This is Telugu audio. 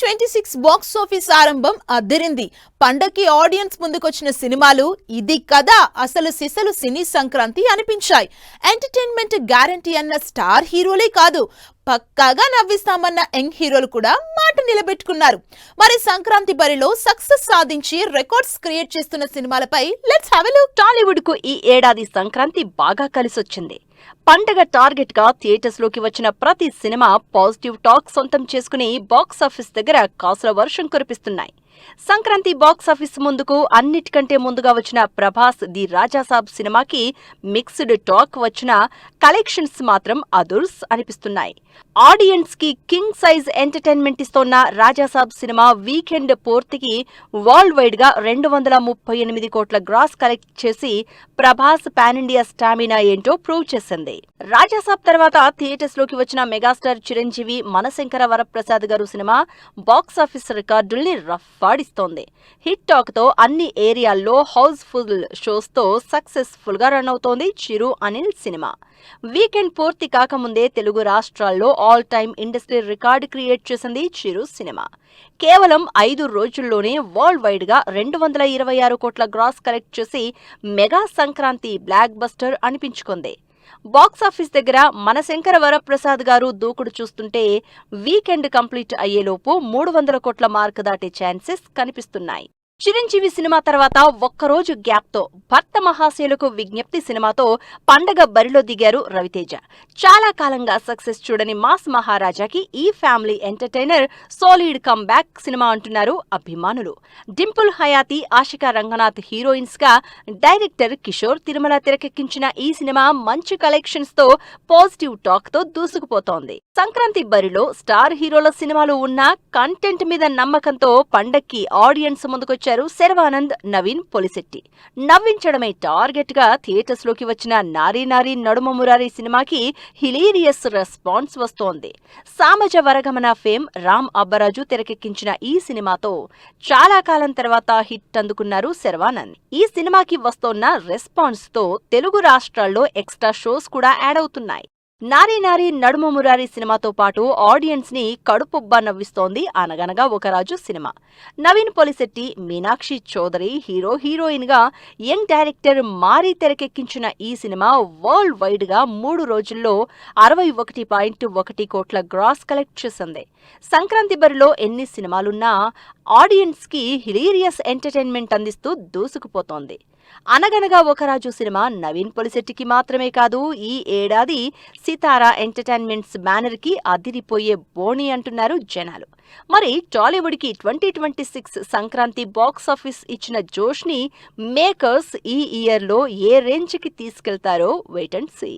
2026 బాక్స్ ఆఫీస్ ఆరంభం అదిరింది. పండక్కి ఆడియన్స్ ముందుకొచ్చిన సినిమాలు ఇది కదా అసలు సిసలు సినీ సంక్రాంతి అనిపించాయి. ఎంటర్టైన్మెంట్ గ్యారంటీ అన్న స్టార్ హీరోలే కాదు, పక్కాగా నవ్విస్తామన్న యంగ్ హీరోలు కూడా మాట నిలబెట్టుకున్నారు. మరి సంక్రాంతి బరిలో సక్సెస్ సాధించి రికార్డ్స్ క్రియేట్ చేస్తున్న సినిమాలపై let's have a look. Tollywood కు ఈ ఏడాది సంక్రాంతి బాగా కలిసొచ్చింది. పండగ టార్గెట్ గా థియేటర్స్ లోకి వచ్చిన ప్రతి సినిమా పాజిటివ్ టాక్ సొంతం చేసుకుని బాక్స్ ఆఫీస్ దగ్గర కాసుల వర్షం కురిపిస్తున్నాయి. సంక్రాంతి బాక్స్ ఆఫీస్ ముందుకు అన్నిటికంటే ముందుగా వచ్చిన ప్రభాస్ ది రాజాసాబ్ సినిమాకి మిక్స్డ్ టాక్ వచ్చిన కలెక్షన్స్ మాత్రం అదుర్స్ అనిపిస్తున్నాయి. ఆడియన్స్ కి కింగ్ సైజ్ ఎంటర్టైన్మెంట్ ఇస్తోన్న రాజాసాబ్ సినిమా వీకెండ్ పూర్తికి వరల్డ్ వైడ్ గా 238 కోట్ల గ్రాస్ కలెక్ట్ చేసి ప్రభాస్ పాన్ ఇండియా స్టామినా ఏంటో ప్రూవ్ చేసింది. రాజాసాబ్ తర్వాత థియేటర్స్ లోకి వచ్చిన మెగాస్టార్ చిరంజీవి మనశంకర వరప్రసాద్ గారు సినిమా బాక్స్ ఆఫీస్ రికార్డుల్ని రఫ్ఫాడిస్తోంది. హిట్ టాక్ తో అన్ని ఏరియాల్లో హౌస్ఫుల్ షోస్ తో సక్సెస్ఫుల్ గా రన్ అవుతోంది చిరు అనిల్ సినిమా. వీకెండ్ పూర్తి కాకముందే తెలుగు రాష్ట్రాల్లో all time industry record create చేసింది చిరు సినిమా. కేవలం 5 రోజుల్లోనే వరల్డ్ వైడ్ గా 226 కోట్ల గ్రాస్ కలెక్ట్ చేసి మెగా సంక్రాంతి బ్లాక్ బస్టర్ అనిపించుకుంది. బాక్స్ ఆఫీస్ దగ్గర మనశంకర వరప్రసాద్ గారు దూకుడు చూస్తుంటే వీకెండ్ కంప్లీట్ అయ్యేలోపు 300 కోట్ల మార్క్ దాటే ఛాన్సెస్ కనిపిస్తున్నాయి. చిరంజీవి సినిమా తర్వాత ఒక్కరోజు గ్యాప్ తో భర్త మహాశయులకు విజ్ఞప్తి సినిమాతో పండగ బరిలో దిగారు రవితేజ. చాలా కాలంగా సక్సెస్ చూడని మాస్ మహారాజాకి ఈ family entertainer solid come back cinema అంటున్నారు అభిమానులు. డింపుల్ హయాతి, ఆశికా రంగనాథ్ హీరోయిన్స్ గా డైరెక్టర్ కిషోర్ తిరుమల తెరకెక్కించిన ఈ సినిమా మంచి కలెక్షన్స్ తో పాజిటివ్ టాక్ తో దూసుకుపోతోంది. సంక్రాంతి బరిలో స్టార్ హీరోల సినిమాలు ఉన్నా కంటెంట్ మీద నమ్మకంతో పండక్కి ఆడియన్స్ ముందుకొచ్చారు శర్వానంద్, నవీన్ పొలిశెట్టి. నవ్వించడమే టార్గెట్ గా థియేటర్స్ లోకి వచ్చిన నారీ నారీ నడుమ మురారి సినిమాకి హిలీరియస్ రెస్పాన్స్ వస్తోంది. సామజ వరగమన ఫేమ్ రామ్ అబ్బరాజు తెరకెక్కించిన ఈ సినిమాతో చాలా కాలం తర్వాత హిట్ అందుకున్నారు శర్వానంద్. ఈ సినిమాకి వస్తోన్న రెస్పాన్స్ తో తెలుగు రాష్ట్రాల్లో ఎక్స్ట్రా షోస్ కూడా యాడ్ అవుతున్నాయి. నారీ నారీ నడుమ మురారి సినిమాతో పాటు ఆడియన్స్ ని కడుపుబ్బా నవ్విస్తోంది అనగనగా ఒక రాజు సినిమా. నవీన్ పొలిశెట్టి, మీనాక్షి చౌదరి హీరో హీరోయిన్ గా యంగ్ డైరెక్టర్ మారీ తెరకెక్కించిన ఈ సినిమా వరల్డ్ వైడ్ గా 3 రోజుల్లో 61.1 కోట్ల గ్రాస్ కలెక్ట్ చేసింది. సంక్రాంతి బరిలో ఎన్ని సినిమాలున్నా ఆడియన్స్ కి హిలీరియస్ ఎంటర్టైన్మెంట్ అందిస్తూ దూసుకుపోతోంది. అనగనగా ఒక రాజు సినిమా నవీన్ పొలిశెట్టికి మాత్రమే కాదు, ఈ ఏడాది సితారా ఎంటర్టైన్మెంట్స్ బ్యానర్ కి అదిరిపోయే బోణి అంటున్నారు జనాలు. మరి టాలీవుడ్ కి 2026 సంక్రాంతి బాక్స్ ఆఫీస్ ఇచ్చిన జోష్ ని మేకర్స్ ఈ ఇయర్ లో ఏ రేంజ్ కి తీసుకెళ్తారో వెయిట్ అండ్ సీ.